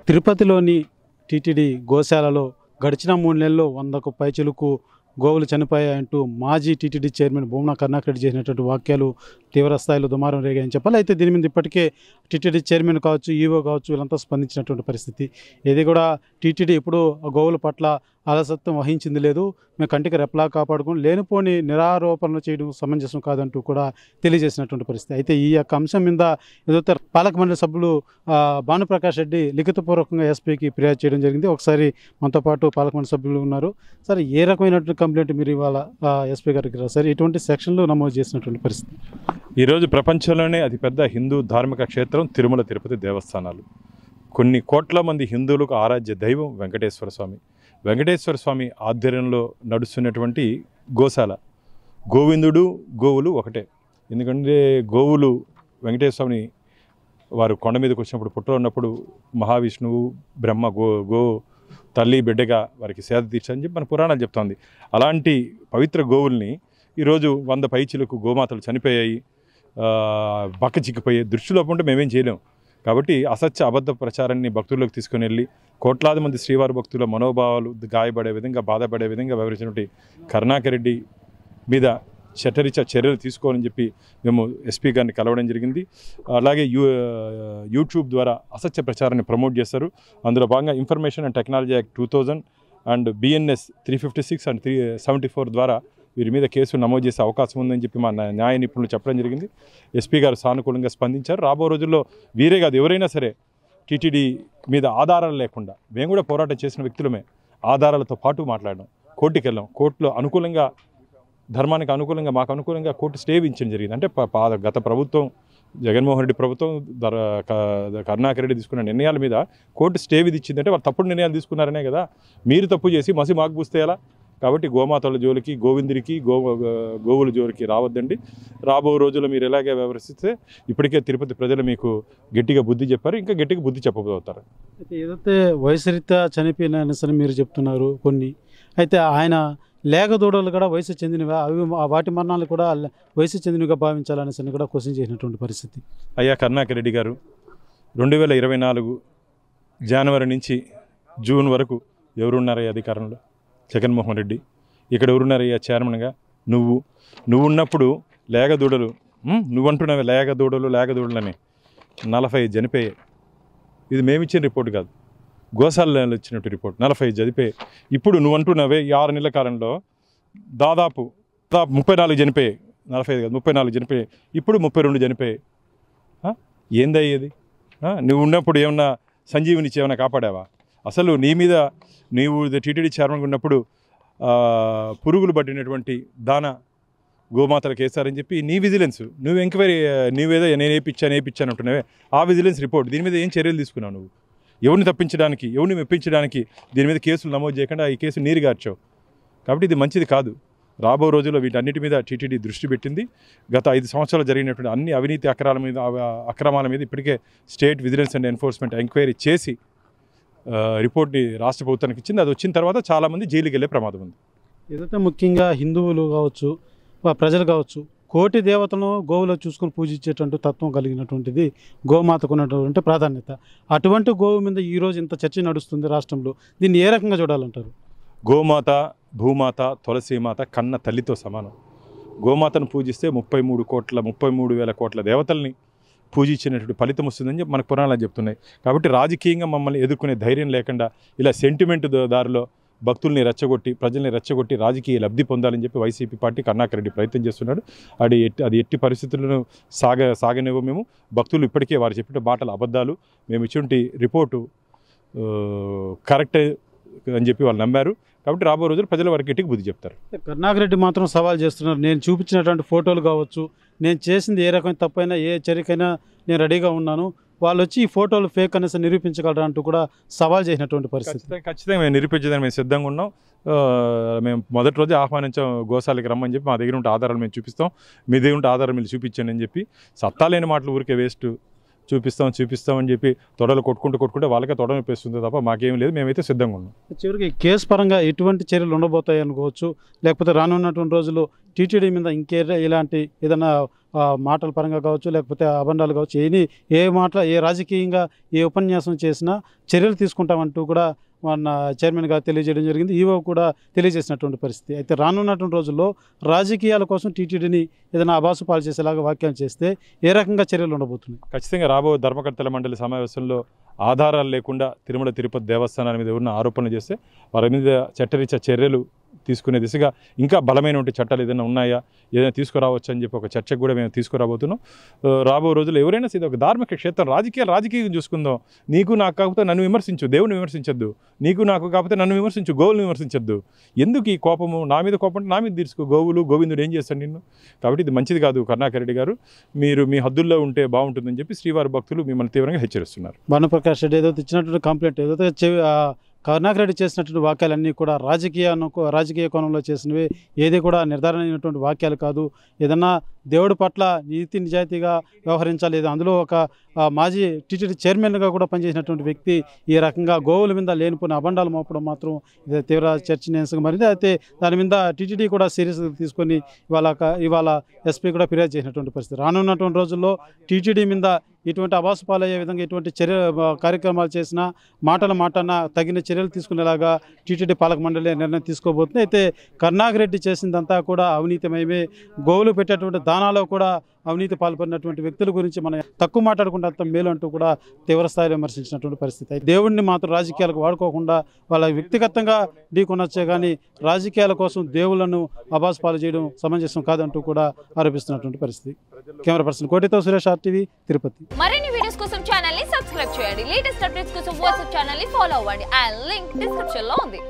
తిరుపతిలోని టీటీడీ గోశాలలో గడిచిన 3 నెలల్లో 100కు పైచిలుకు గోవులు చనిపోయాయంటూ మాజీ టీటీడీ చైర్మన్ భూమన కరుణాకర్ రెడ్డి చేసినటువంటి వాక్యాలు తీవ్ర స్థాయిలో దుమారం రేగాయని చెప్పాలి. అయితే దీని మీద ఇప్పటికే టీటీడీ చైర్మన్ కావచ్చు, ఈవో కావచ్చు, వీళ్ళంతా స్పందించినటువంటి పరిస్థితి. ఇది కూడా టీటీడీ ఇప్పుడు గోవుల పట్ల అలసత్వం వహించింది లేదు, మేము కంటికి రెప్పలా కాపాడుకుని లేనిపోని నిరారోపణలు చేయడం సమంజసం కాదంటూ కూడా తెలియజేసినటువంటి పరిస్థితి. అయితే ఈ యొక్క అంశం మీద ఏదైతే పాలక మండలి సభ్యులు భానుప్రకాష్ రెడ్డి లిఖితపూర్వకంగా ఎస్పీకి ఫిర్యాదు చేయడం జరిగింది. ఒకసారి మనతో పాటు పాలక మండలి సభ్యులు ఉన్నారు. సరే, ఏ రకమైనటువంటి కంప్లైంట్ మీరు ఇవాళ ఎస్పీ గారికి రాశారు? ఎటువంటి సెక్షన్లు నమోదు చేసినటువంటి పరిస్థితి? ఈరోజు ప్రపంచంలోనే అతిపెద్ద హిందూ ధార్మిక క్షేత్రం తిరుమల తిరుపతి దేవస్థానాలు. కొన్ని కోట్ల మంది హిందువులకు ఆరాధ్య దైవం వెంకటేశ్వర స్వామి. వెంకటేశ్వర స్వామి ఆధ్వర్యంలో నడుస్తున్నటువంటి గోశాల. గోవిందుడు గోవులు ఒకటే. ఎందుకంటే గోవులు వెంకటేశ్వర స్వామిని వారు కొండ మీదకి వచ్చినప్పుడు పుట్టలో ఉన్నప్పుడు మహావిష్ణువు బ్రహ్మ గో తల్లి బిడ్డగా వారికి సేద తీర్చని చెప్పి మన పురాణాలు చెప్తోంది. అలాంటి పవిత్ర గోవుల్ని ఈరోజు 100 పైచిలకు గోమాతలు చనిపోయాయి, బక్క చిక్కిపోయాయి. దృష్టిలో ఉంటే మేమేం చేయలేం. కాబట్టి అసత్య అబద్ధ ప్రచారాన్ని భక్తుల్లోకి తీసుకుని వెళ్ళి కోట్లాది మంది శ్రీవారి భక్తుల మనోభావాలు గాయపడే విధంగా, బాధపడే విధంగా వివరించినటువంటి కరుణాకర్ రెడ్డి మీద చట్టరీత్యా చర్యలు తీసుకోవాలని చెప్పి మేము ఎస్పీ గారిని కలవడం జరిగింది. అలాగే యూట్యూబ్ ద్వారా అసత్య ప్రచారాన్ని ప్రమోట్ చేస్తారు. అందులో భాగంగా information and technology act 2000 and BNS 356 and 374 ద్వారా వీరి మీద కేసు నమోదు చేసే అవకాశం ఉందని చెప్పి మా న్యాయ నిపుణులు చెప్పడం జరిగింది. ఎస్పీ గారు సానుకూలంగా స్పందించారు. రాబో రోజుల్లో వీరే కాదు, ఎవరైనా సరే టీటీడీ మీద ఆధారాలు లేకుండా, మేము కూడా పోరాటం చేసిన వ్యక్తులమే, ఆధారాలతో పాటు మాట్లాడడం, కోర్టుకి వెళ్ళాం. కోర్టులో అనుకూలంగా, ధర్మానికి అనుకూలంగా, మాకు అనుకూలంగా కోర్టు స్టే ఇచ్చడం జరిగింది. అంటే గత ప్రభుత్వం, జగన్మోహన్ రెడ్డి ప్రభుత్వం, కరుణాకర్ రెడ్డి తీసుకున్న నిర్ణయాల మీద కోర్టు స్టే విధించిందంటే వాళ్ళు తప్పుడు నిర్ణయాలు తీసుకున్నారనే కదా. మీరు తప్పు చేసి మసి మాకు పూస్తే ఎలా? కాబట్టి గోమాతల జోలికి, గోవిందుడికి, గోవుల జోలికి రావద్దండి. రాబో రోజుల్లో మీరు ఎలాగే వ్యవహరిస్తే ఇప్పటికే తిరుపతి ప్రజలు మీకు గట్టిగా బుద్ధి చెప్పారు, ఇంకా గట్టిగా బుద్ధి చెప్పబోతారు. అయితే ఏదైతే వయసురీత్యా చనిపోయిన సరే మీరు చెప్తున్నారు కొన్ని, అయితే ఆయన లేగదూడలు కూడా వయసు చెందినవా, అవి వాటి మరణాలు కూడా వయసు చెందినవిగా భావించాలనేసి కూడా క్వశ్చన్ చేసినటువంటి పరిస్థితి. అయ్యా కరుణాకర్ రెడ్డి గారు, 2024 జనవరి నుంచి జూన్ వరకు ఎవరున్నారయ్యా అధికారంలో? జగన్మోహన్ రెడ్డి. ఇక్కడ ఎవరున్నారయ్యా చైర్మన్గా? నువ్వు ఉన్నప్పుడు లేగదూడలు, నువ్వంటున్నావే లేగదూడలని 45 చనిపోయాయి. ఇది మేమిచ్చిన రిపోర్ట్ కాదు, గోశాలలో ఇచ్చినట్టు రిపోర్ట్. 45 చనిపోయాయి. ఇప్పుడు నువ్వు అంటున్నావే ఈ 6 నెలల కాలంలో దాదాపు 34 చనిపోయాయి. 45 కాదు, 34 చనిపోయాయి. ఇప్పుడు 32 చనిపోయాయి. ఏందయ్యేది? నువ్వు ఉన్నప్పుడు ఏమన్నా సంజీవిని ఏమైనా కాపాడావా? అసలు నీ మీద నీవు టీటీడీ చైర్మన్గా ఉన్నప్పుడు పురుగులు పట్టినటువంటి దానా గోమాతలకు వేస్తారని చెప్పి నీ విజిలెన్స్, నువ్వు ఎంక్వైరీ, నువ్వేదో నేను వేయించాను అంటున్నావే, ఆ విజిలెన్స్ రిపోర్ట్, దీని మీద ఏం చర్యలు తీసుకున్నావు? నువ్వు ఎవరిని తప్పించడానికి, ఎవరిని మెప్పించడానికి దీని మీద కేసులు నమోదు చేయకుండా ఈ కేసు నీరుగార్చావు. కాబట్టి ఇది మంచిది కాదు. రాబో రోజుల్లో వీటన్నిటి మీద టీటీడీ దృష్టి పెట్టింది. గత 5 సంవత్సరాలు జరిగినటువంటి అన్ని అవినీతి అక్రమాల మీద ఇప్పటికే state vigilance and enforcement enquiry చేసి రిపోర్ట్ని రాష్ట్ర ప్రభుత్వానికి ఇచ్చింది. అది వచ్చిన తర్వాత చాలామంది జైలుకి వెళ్ళే ప్రమాదం ఉంది. ఏదైతే ముఖ్యంగా హిందువులు కావచ్చు, ప్రజలు కావచ్చు, కోటి దేవతలను గోవులో చూసుకొని పూజించేటువంటి తత్వం కలిగినటువంటిది గోమాతకు ఉన్నటువంటి ప్రాధాన్యత. అటువంటి గోవు మీద ఈరోజు ఇంత చర్చ నడుస్తుంది రాష్ట్రంలో. దీన్ని ఏ రకంగా చూడాలంటారు? గోమాత, భూమాత, తులసీమాత కన్న తల్లితో సమానం. గోమాతను పూజిస్తే 33,000 కోట్ల దేవతల్ని పూజించినటువంటి ఫలితం వస్తుందని చెప్పి మనకు పురాణాలు చెప్తున్నాయి. కాబట్టి రాజకీయంగా మమ్మల్ని ఎదుర్కొనే ధైర్యం లేకుండా ఇలా సెంటిమెంట్ దారిలో భక్తుల్ని రెచ్చగొట్టి, ప్రజల్ని రెచ్చగొట్టి రాజకీయ లబ్ధి పొందాలని చెప్పి వైసీపీ పార్టీ కరుణాకర్ రెడ్డి ప్రయత్నం చేస్తున్నాడు. అది ఎట్టి పరిస్థితులను సాగనివ్వ. మేము భక్తులు ఇప్పటికే వారు చెప్పిన మాటలు అబద్ధాలు, మేము ఇచ్చిన రిపోర్టు కరెక్ట్ అని చెప్పి వాళ్ళు నమ్మారు. కాబట్టి రాబో రోజులు ప్రజల వారికి గట్టికి బుద్ధి చెప్తారు. కరుణాకర్ రెడ్డి మాత్రం సవాల్ చేస్తున్నారు. నేను చూపించినటువంటి ఫోటోలు కావచ్చు, నేను చేసింది ఏ రకమైన తప్పైనా, ఏ చర్యకైనా నేను రెడీగా ఉన్నాను, వాళ్ళు వచ్చి ఈ ఫోటోలు ఫేక్ అనేసి నిరూపించగలరా అంటూ కూడా సవాల్ చేసినటువంటి పరిస్థితి. ఖచ్చితంగా మేము నిరూపించడానికి మేము సిద్ధంగా ఉన్నాం. మేము మొదటి రోజే ఆహ్వానించాం గోశాలకి రమ్మని చెప్పి. మా దగ్గర ఉంటే ఆధారాలు మేము చూపిస్తాం, మీ దగ్గర ఉంటే ఆధారం మీరు చూపించండి అని చెప్పి. సత్తా లేని మాటలు ఊరికే వేస్ట్. చూపిస్తామని చెప్పి తొడలు కొట్టుకుంటే వాళ్ళకే తొడ నొప్పిస్తుంది తప్ప మాకేం లేదు, మేమైతే సిద్ధంగా ఉన్నాం. చివరికి కేసు పరంగా ఎటువంటి చర్యలు ఉండబోతాయి అనుకోవచ్చు, లేకపోతే రానున్నటువంటి రోజుల్లో టీటీడీ మీద ఇలాంటి ఏదైనా మాటల పరంగా కావచ్చు, లేకపోతే అబండాలు కావచ్చు, ఏ రాజకీయంగా ఏ ఉపన్యాసం చేసినా చర్యలు తీసుకుంటామంటూ కూడా మన చైర్మన్ గారు తెలియజేయడం జరిగింది. ఈవో కూడా తెలియజేసినటువంటి పరిస్థితి. అయితే రానున్నటువంటి రోజుల్లో రాజకీయాల కోసం టీటీడీని ఏదైనా అబాసు పాలు చేసేలాగా వ్యాఖ్యలు చేస్తే ఏ రకంగా చర్యలు ఉండబోతున్నాయి? ఖచ్చితంగా రాబో ధర్మకర్తల మండలి సమావేశంలో ఆధారాలు లేకుండా తిరుమల తిరుపతి దేవస్థానాల మీద ఎవరిన ఆరోపణలు చేస్తే వారి మీద చట్టరీత్యా చర్యలు తీసుకునే దిశగా ఇంకా బలమైనటువంటి చట్టాలు ఏదైనా ఉన్నాయా, ఏదైనా తీసుకురావచ్చు అని చెప్పి ఒక చర్చకు కూడా మేము తీసుకురాబోతున్నాం. రాబో రోజుల్లో ఎవరైనా సరే ఒక ధార్మిక క్షేత్రం రాజకీయం చూసుకుందాం. నీకు నాకు కాకపోతే నన్ను విమర్శించు, దేవుని విమర్శించద్దు. నీకు నాకు కాకపోతే నన్ను విమర్శించు, గోవులను విమర్శించద్దు. ఎందుకు ఈ కోపము? నా మీద కోపం అంటే నా మీద తీర్చుకో. గోవిందుడు ఏం చేస్తాడు నిన్ను? కాబట్టి ఇది మంచిది కాదు. కరుణాకర్ రెడ్డి గారు, మీరు మీ హద్దుల్లో ఉంటే బాగుంటుందని చెప్పి శ్రీవారి భక్తులు మిమ్మల్ని తీవ్రంగా హెచ్చరిస్తున్నారు. భానుప్రకాష్ రెడ్డి ఏదైతే ఇచ్చినటువంటి కంప్లైంట్, ఏదైతే కరుణాకర్ రెడ్డి చేసినటువంటి వాక్యాలన్నీ కూడా రాజకీయ కోణంలో చేసినవి, ఏది కూడా నిర్ధారణ అయినటువంటి వాక్యాలు కాదు. ఏదన్నా దేవుడి పట్ల నీతి నిజాయితీగా వ్యవహరించాలి. అందులో ఒక మాజీ టీటీడీ చైర్మన్గా కూడా పనిచేసినటువంటి వ్యక్తి ఈ రకంగా గోవుల మీద లేనిపోయిన అబండాలు మోపడం మాత్రం ఇది తీవ్ర చర్చనీయాంశంగా మారింది. అయితే దాని మీద టీటీడీ కూడా సీరియస్గా తీసుకొని ఇవాళ ఎస్పీ కూడా ఫిర్యాదు చేసినటువంటి పరిస్థితి. రానున్నటువంటి రోజుల్లో టీటీడీ మీద ఇటువంటి అబాసు పాలయ్యే విధంగా ఎటువంటి కార్యక్రమాలు చేసినా, మాటన తగిన చర్యలు తీసుకునేలాగా టీటీడీ పాలక మండలి నిర్ణయం తీసుకోబోతుంది. అయితే కరుణాకర్ రెడ్డి చేసిందంతా కూడా అవినీతిమయమే. గోవులు పెట్టేటువంటి దానాలో కూడా అవినీతి పాల్పడినటువంటి వ్యక్తుల గురించి మనం తక్కువ మాట్లాడుకుంటే అంత మేలు అంటూ కూడా తీవ్రస్థాయిలో విమర్శించినటువంటి పరిస్థితి. అయితే దేవుడిని మాత్రం రాజకీయాలకు వాడుకోకుండా వాళ్ళ వ్యక్తిగతంగా ఢీకొనొచ్చే కానీ రాజకీయాల కోసం దేవుళ్లను అబాసు పాలు చేయడం సమంజసం కాదంటూ కూడా ఆరోపిస్తున్నటువంటి పరిస్థితి. కెమెరా పర్సన్ కోటితో సురేష్, RTV, తిరుపతి. మరిన్ని వీడియోస్ కోసం ఛానల్ ని సబ్స్క్రైబ్ చేయండి. లేటెస్ట్ అప్డేట్స్ కోసం వాట్సాప్ ఛానల్ ని ఫాలో అవ్వండి. ఆ లింక్ డిస్క్రిప్షన్ లో ఉంది.